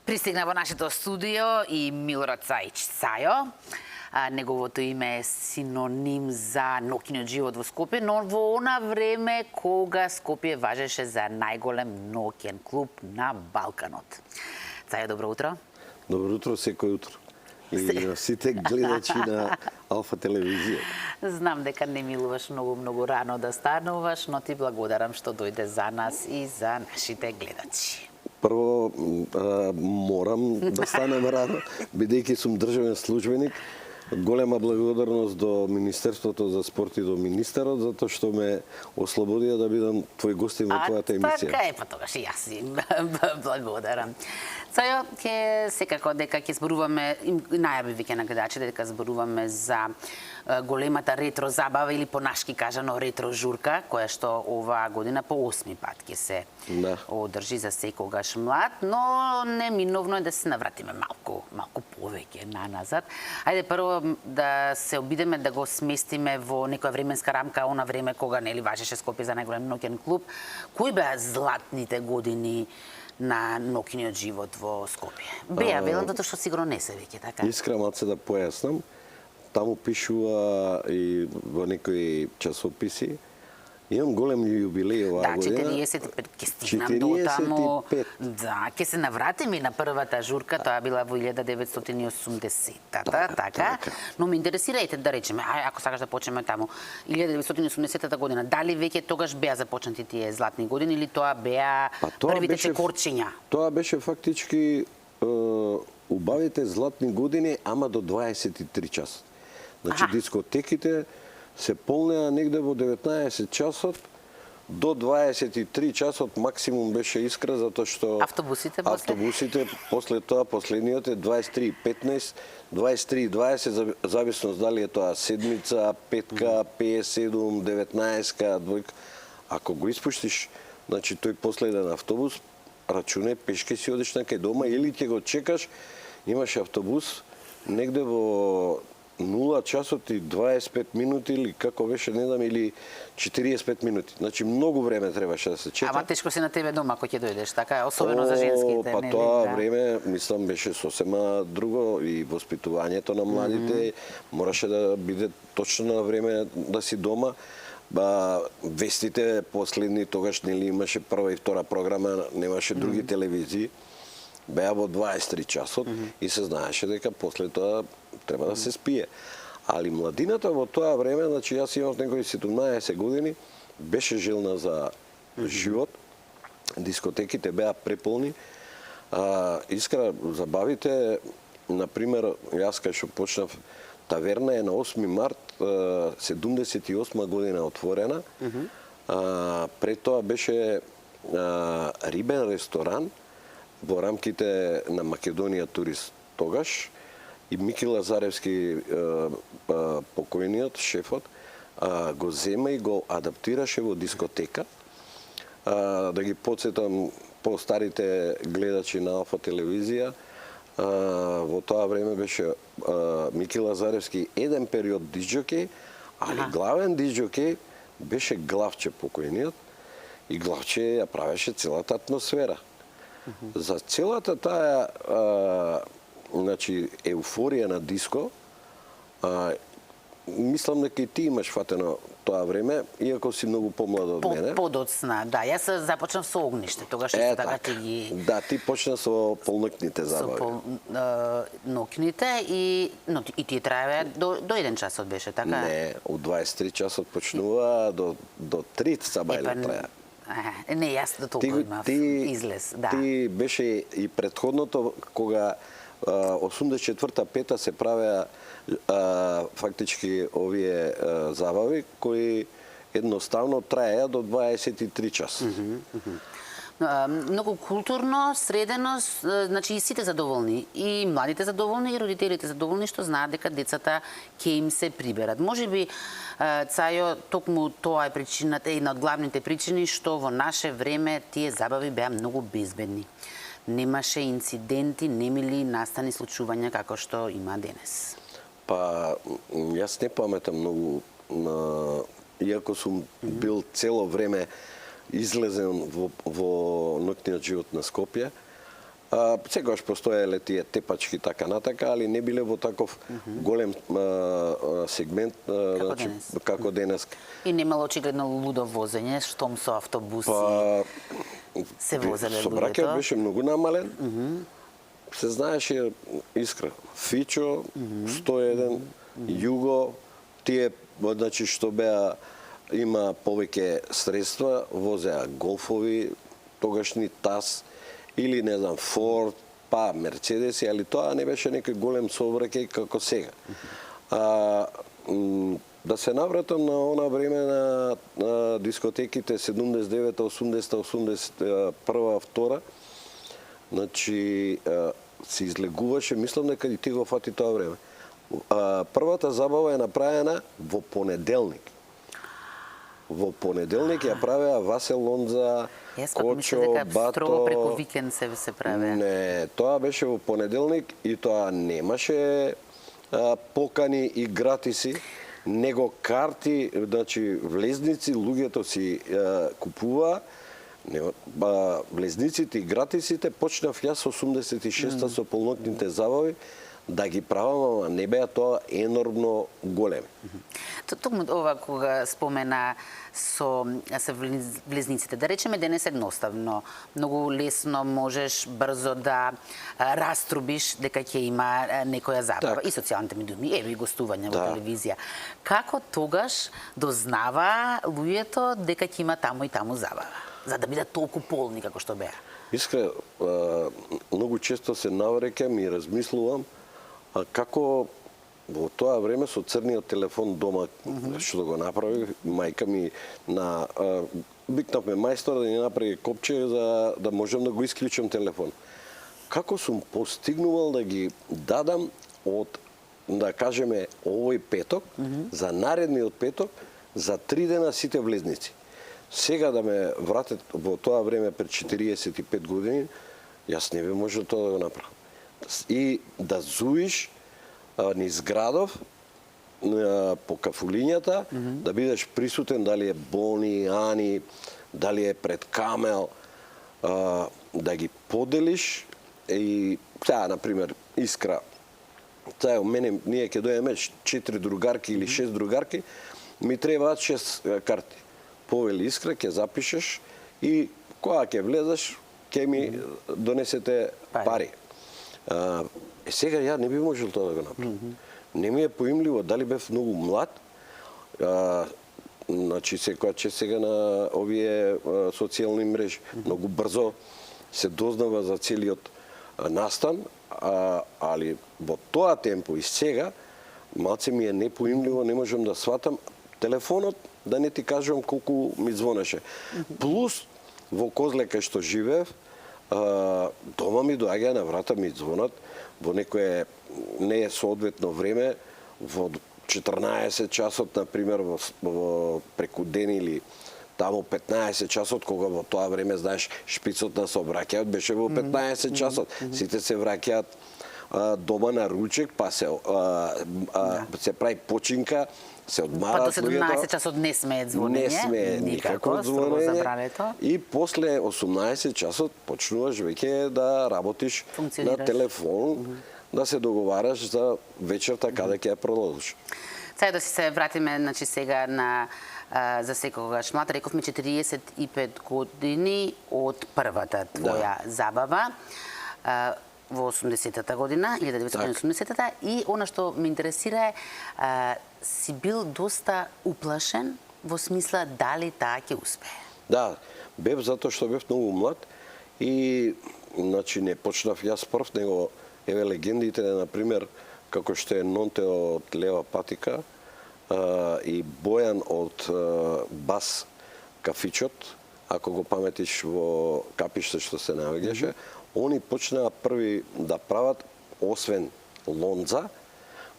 Пристигна во нашето студио и Милорад Цаич Цајо. Неговото име е синоним за ноќниот живот во Скопје, но во она време кога Скопје важеше за најголем ноќен клуб на Балканот. Цајо, добро утро. Добро утро, секој утро. И на сите гледачи на Алфа телевизија. Знам дека не милуваш многу рано да стануваш, но ти благодарам што дојде за нас и за нашите гледачи. Прво, морам да станем рано, бидејќи сум државен службеник. Голема благодарност до Министерството за спорт и до министерот, затоа што ме ослободија да бидам твој гостин во твојата емисија. Така е, па тогаш и јас им благодарам. Цајо, секако дека ќе зборуваме, најави веќе на гледачите дека зборуваме за големата ретро забава или по нашки кажано ретро журка, која што оваа година по 8 пат ќе се одржи за секогаш млад, но неминовно е да се навратиме малку повеќе назад. Ајде прво да се обидеме да го сместиме во некоја временска рамка, она време кога нели важеше Скопје за најголем ноќен клуб. Кои беа златните години на ноќниот живот во Скопје? Беа, велам, затоа што сигурно не се веќе, така? Искрено се да појаснам. Таму пишува и во некои часописи. Имам голем јубилеј оваа година. Да, 45, ќе стигнам до таму. Да, ќе се навратиме и на првата журка, тоа била во 1980-та, така? Но ме интересирајте да речеме, ако сакаш да почнеме таму, 1980-та година, дали веќе тогаш беа започнати тие златни години или тоа беа првите чекорчиња? Тоа беше фактички убавите златни години, ама до 23 часа. Значи, дискотеките се полнеа негде во 19 часот, до 23 часот максимум беше Искра, затоа што автобусите после тоа, последниот е 23:15, 23:20, зависност дали е тоа седмица, петка, 57, 19, двојка. Ако го испуштиш, значи тој последен автобус, рачуне, пешке си одиш на кај дома или ќе го чекаш, имаш автобус негде во 0 часот и 25 минути или како беше, не знам, или 45 минути. Значи многу време требаше да се чека. Ама тешко си на тебе дома кога ќе дојдеш, така е, особено за женските, па нели? Тоа време, мислам, беше сосема друго и воспитувањето на младите мораше да биде точно на време да си дома. Вестите последни тогаш нели имаше прва и втора програма, немаше други телевизии. Беа во 23 часот и се знаеше дека после тоа треба да се спие. Али младината во тоа време, значи јас имав некои 17 години, беше желна за живот. Дискотеките беа преполни. Искра, забавите, например, јас кај што почнав, таверна е на 8 март 78 година отворена. Пред тоа беше рибен ресторан во рамките на Македонија Турист тогаш, и Мики Лазаревски, покојниот шефот, го зема и го адаптираше во дискотека. Да ги подсетам по-старите гледачи на Алфа телевизија, во тоа време беше Мики Лазаревски еден период дисџокеј, али главен дисџокеј беше Главче покојниот, и Главче ја правеше целата атмосфера. За целата таа значи еуфорија на диско, мислам дека и ти имаш фатено тоа време, иако си многу помлада од мене. Подоцна, да. Јас започнав со огниште, тогаш исто така ти ги... Да, ти почна со полноќните забави. Со ноќните и тие траеваа до 1 часот беше, така? Не, од 23 часот почнува до 3 сабајле траја. Не, јас до толку имав излез, да. Ти беше и претходното, кога 84-та се правеа фактички овие забави, кои едноставно траеа до 23 часа. Многу културно, средено, значи и сите задоволни, и младите задоволни, и родителите задоволни, што знаат дека децата ќе им се приберат. Можеби, Цајо, токму тоа е причината, една од главните причини, што во наше време тие забави беа многу безбедни. Немаше инциденти, немили настани случувања како што има денес. Па, јас не паметам многу, иако сум бил цело време излезен во ноќниот живот на Скопје, Секогаш постоеле тие тепачки така натака, али не биле во таков голем сегмент како денес. И немало очигледно лудо возење, штом со автобуси се возеле Сообраќајот луѓето. беше многу намален. Се знаеше искра. Фичо, 101, Југо, тие значи што беа има повеќе средства, возеа голфови, тогашни ТАС или не знам Форд, па Мерцедеси, али тоа не беше некој голем сообраќај како сега. Да се навратам на она време на дискотеките 79-та, 80-та, 81-та, 2-та, значи се излегуваше, мислам дека и ти го фати тоа време. Првата забава е направена во понеделник. Во понеделник ја правеа Васел Лонза, Кочо, Бато. Строго преку викенд се правеа. Не, тоа беше во понеделник и тоа немаше покани и гратиси, него карти, значи влезници, луѓето си купуваа. Влезниците и гратисите почнав јас 86-та со полнокните забави да ги правам, ама не беа тоа енормно големи. Токму ова кога спомена со влезниците, да речеме денес едноставно, многу лесно можеш брзо да раструбиш дека ќе има некоја забава. Так. И социјалните медиуми, ево и гостување во Да. телевизија. Како тогаш дознава луѓето дека ќе има таму и таму забава? За да бидат толку полни како што беа. Искра, многу често се навреќам и размислувам како во тоа време со црниот телефон дома, што го направи, мајка ми викнавме мајстор да ни направи копче за да можам да го исклучам телефон. Како сум постигнувал да ги дадам од, да кажеме, овој петок, за наредниот петок, за 3 дена сите влезници. Сега да ме вратат во тоа време пред 45 години, јас не би можел тоа да го направам. И да зуиш низ градов по кафулињата, да бидеш присутен, дали е Бони, Ани, дали е пред Камел, да ги поделиш и таа, например, Искра, таа мене, ние ќе дојдеме 4 другарки или 6 другарки, ми требаат 6 карти. Повели Искра, ќе запишеш и кога ќе влезеш, ќе ми донесете пари. Сега ја не би можел тоа да го направам. Не ми е поимливо, дали бев многу млад, значи секоја че сега на овие социјални мрежи. Многу брзо се дознава за целиот настан, али во тоа темпо и сега, малце ми е непоимливо, не можам да сватам телефонот, да не ти кажувам колку ми звонеше. Плюс, во Козле кај што живеев, дома ми доаѓа на врата ми звонат, во некое не е соодветно време, во 14 часот, например, во преку ден или таму 15 часот, кога во тоа време, знаеш, шпицот на сообраќајот беше во 15 часот. Сите се враќаат дома на ручек, па се прави починка, се одмарат. Па до 17 часот не смее звонење. Не смее никако строго звонење. забрането. И после 18 часот почнуваш веќе да работиш на телефон, да се договараш за вечерта каде ќе ја продолжиш. Сега да се вратиме, значи сега на за секогаш млад, рековме 45 години од првата твоја забава во 80-та година, 1980-та, и она што ме интересира е си бил доста уплашен во смисла дали таа ќе успее. Да, бев затоа што бев многу млад и значи не почнав јас прв, него еве легендите, например, како што е Нонте од Лева патика и Бојан од Бас кафичот, ако го паметиш во капиште што се наоѓаше, они почнаа први да прават, освен Лонза,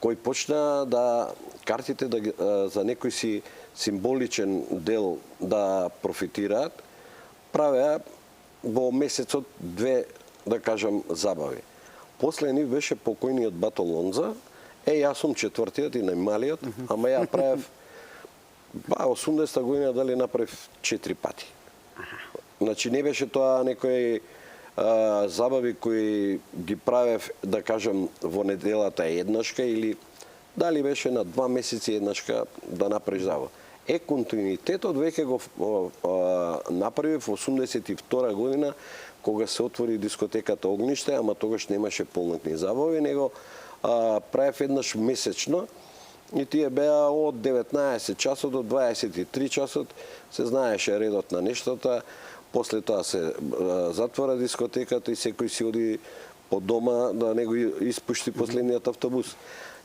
кој почна да картите за некој си символичен дел да профитираат, правеа во месецот 2, да кажам, забави. После нив беше покојниот Бато Лонза, јас сум четвртиот и најмалиот, ама ја правев 80-та година дали направив 4 пати. Значи не беше тоа некој забави кои ги правев, да кажем, во неделата еднашка или дали беше на 2 месеци еднашка да направиш забава. Континуитетот веќе го направив во 82 година, кога се отвори дискотеката Огниште, ама тогаш немаше полнокни забави, него правев еднаш месечно и тие беа од 19 часот до 23 часот, се знаеше редот на нештата, после тоа се затвора дискотеката и секој си оди по дома да не го испушти последниот автобус.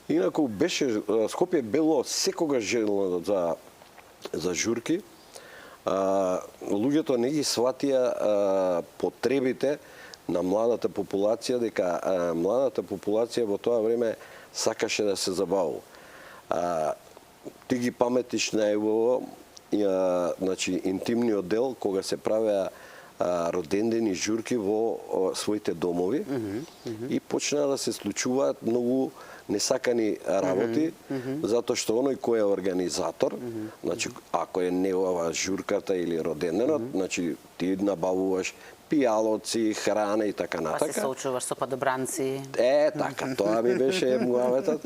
Инаку беше Скопје било секогаш желно за журки. Луѓето не ги сватија потребите на младата популација, дека младата популација во тоа време сакаше да се забавува. Ти ги паметиш најубаво, значи интимниот дел кога се правеа родендени журки во своите домови и почна да се случуваат многу несакани работи, затоа што оној кој е организатор, значи ако е негова журката или роденденот, значи ти набавуваш пијалоци, храна и така натака. Па се соочуваш со падобранци. Така, тоа ми беше муаветот.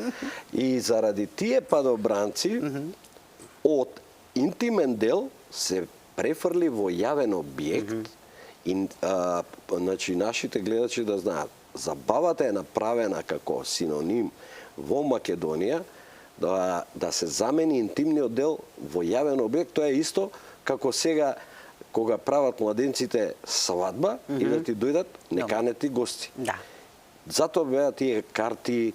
И заради тие падобранци, од интимен дел се префрли во јавен објект и значи нашите гледачи да знаат, забавата е направена како синоним во Македонија да се замени интимниот дел во јавен објект. Тоа е исто како сега кога прават младенците свадба и да ти дојдат неканети гости. Да. Затоа беа тие карти,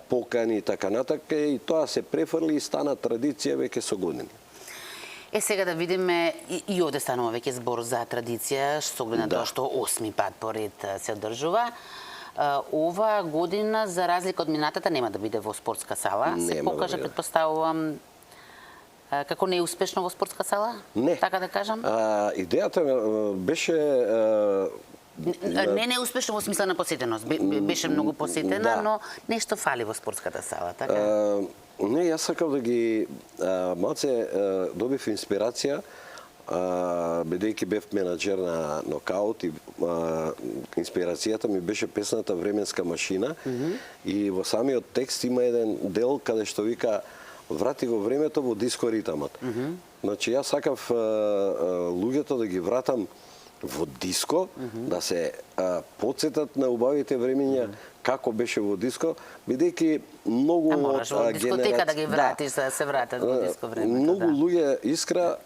покани и така натака и тоа се префрли и стана традиција веќе со години. Сега да видиме, и овде станува веќе збор за традиција, со оглед на тоа што 8 пат поред се одржува. Ова година, за разлика од минатата, нема да биде во спортска сала. Се покажа, предпоставувам, како неуспешно во спортска сала? Не. Така да кажам? Идејата беше... Не неуспешно во смисла на посетеност. Беше многу посетена, но нешто фали во спортската сала, така? Не, јас сакав да ги малце добив инспирација, бидејќи бев менаџер на Нокаут и инспирацијата ми беше песната Временска машина и во самиот текст има еден дел каде што вика врати го времето во диско ритамот. Значи јас сакав луѓето да ги вратам во диско, да се потсетат на убавите времења како беше во диско, бидејќи многу од мораш во дискотека да ги вратиш, да се вратат во диско времето. Многу луѓе искра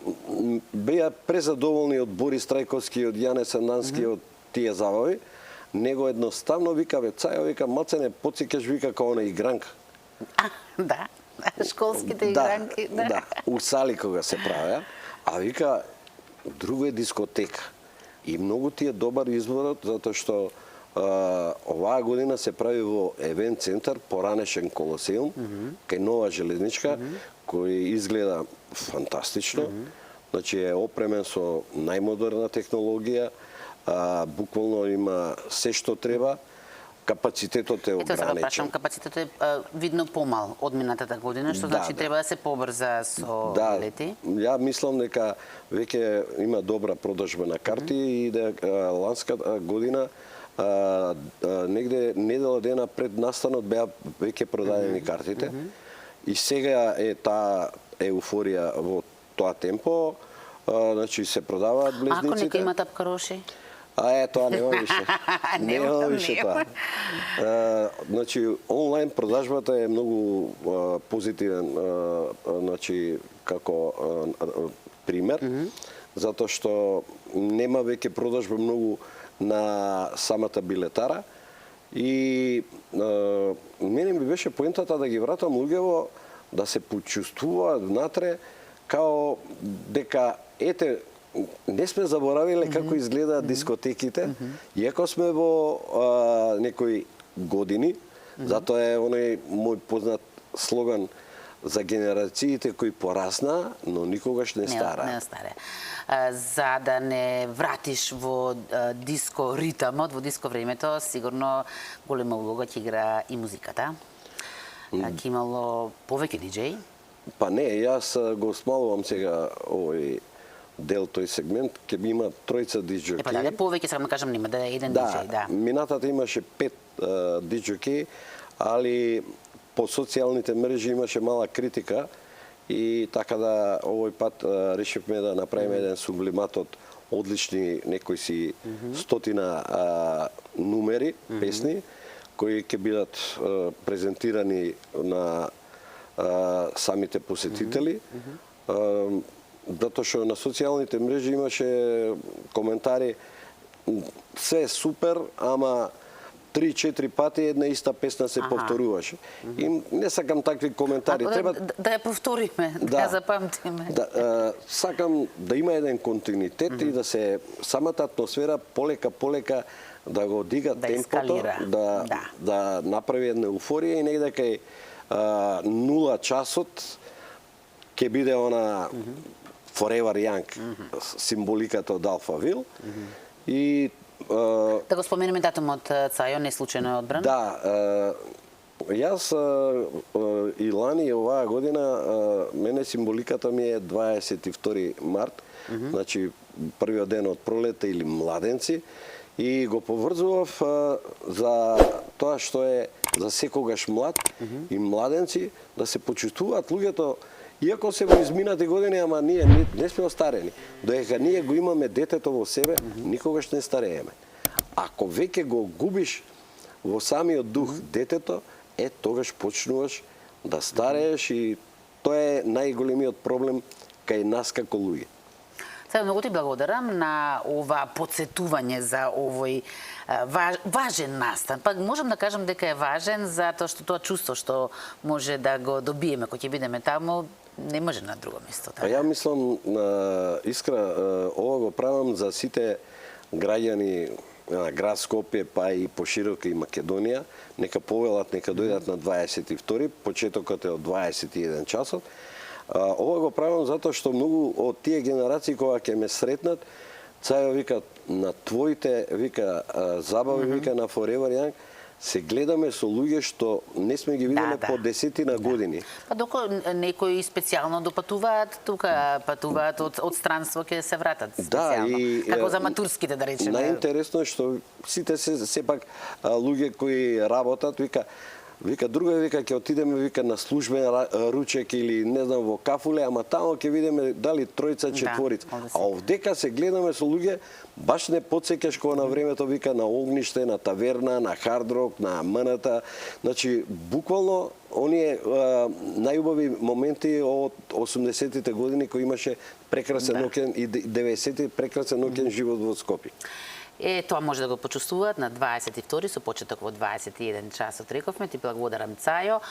беа презадоволни од Борис Трајковски, од Јане Сандански, од тие забави, него едноставно вика Цајо, вика малце не потсекаш, вика као на игранка. Да, школските игранки. Да, у сали кога се правеа, а вика друго е дискотека. И многу ти е добар изборот, затоа што оваа година се прави во евент центар, поранешен Колосеум, кај нова железничка, кој изгледа фантастично. Значи е опремен со најмодерна технологија, буквално има се што треба. Капацитетот е ограничен. Капацитетот е видно помал од минатата година, што значи треба да се побрза со билети. Ја мислам дека веќе има добра продажба на карти и дека ланската година негде недела дена пред настанот беа веќе продадени картите. И сега е таа еуфорија во тоа темпо, значи се продаваат близниците. Ако некој има тапкароши? Тоа нема више. Нема више тоа. Значи, онлайн продажбата е многу позитивен, значи, како пример, затоа што нема веќе продажба многу на самата билетара и мене ми беше поентата да ги вратам луѓево да се почувствуваат внатре као дека ете не сме заборавиле како изгледаат дискотеките, иако сме во некои години, затоа е оној мој познат слоган за генерациите кои порасна, но никогаш не стара. Не старе. За да не вратиш во диско ритамот, во диско времето, сигурно голема улога ќе игра и музиката. Ќе имало повеќе диџеи? Па не, јас го смалувам сега овој дел тој сегмент, ќе би има тројца диџоки. Па да, повеќе сакам да кажам, нема да е еден диџеј, да. Минатата имаше 5 диџоки, али по социјалните мрежи имаше мала критика и така да овој пат решивме да направиме еден сублимат од одлични некои си стотина нумери, песни, кои ќе бидат презентирани на самите посетители. Затоа што на социјалните мрежи имаше коментари се супер, ама 3-4 пати една иста песна се повторуваше. И не сакам такви коментари. Треба да ја повториме, да ја запамтиме. Сакам да има еден континуитет и да се самата атмосфера полека да го дига темпото, да направи една еуфорија и негде кај 0 часот ќе биде она Forever Young, символиката од Алфавил. И да го споменеме датумот, Цајо, не случајно е одбран. Да, јас и лани и оваа година мене символиката ми е 22 март, значи првиот ден од пролета или младенци, и го поврзував за тоа што е за секогаш млад и младенци да се почувствуваат луѓето. Иако се во изминати години, ама ние не сме остарени. Додека ние го имаме детето во себе, никогаш не старееме. Ако веќе го губиш во самиот дух детето, тогаш почнуваш да старееш и тоа е најголемиот проблем кај нас како луѓе. Сега многу ти благодарам на ова подсетување за овој важен настан. Пак можам да кажам дека е важен затоа што тоа чувство што може да го добиеме кога ќе бидеме таму, не може на друго место. Па ја мислам, Искра, ова го правам за сите граѓани на град Скопје, па и пошироко и Македонија, нека повелат, нека дојдат на 22, почетокот е од 21 часот. Ова го правам затоа што многу од тие генерации кога ќе ме сретнат, Цајо вика на твоите забави, вика на Forever Young, се гледаме со луѓе што не сме ги виделе по десетина години. Па доколку некои специјално допатуваат, тука патуваат од странство ќе се вратат специјално. Како за матурските, да речеме. Најинтересно е што сите се сепак луѓе кои работат, вика друга ќе отидеме на службен ручек или не знам во кафуле, ама тамо ќе видиме дали тројца, четворица. А овдека се гледаме со луѓе, баш не потсеќаш кога на времето на Огниште, на таверна, на хардрок, на МНТ. Значи буквално оние најубави моменти од 80-тите години кои имаше прекрасен ноќен и 90-ти прекрасен ноќен живот во Скопје. Тоа може да го почувствуваат на 22 со почеток во 21 часот, рековме. Ти благодарам, Цајо.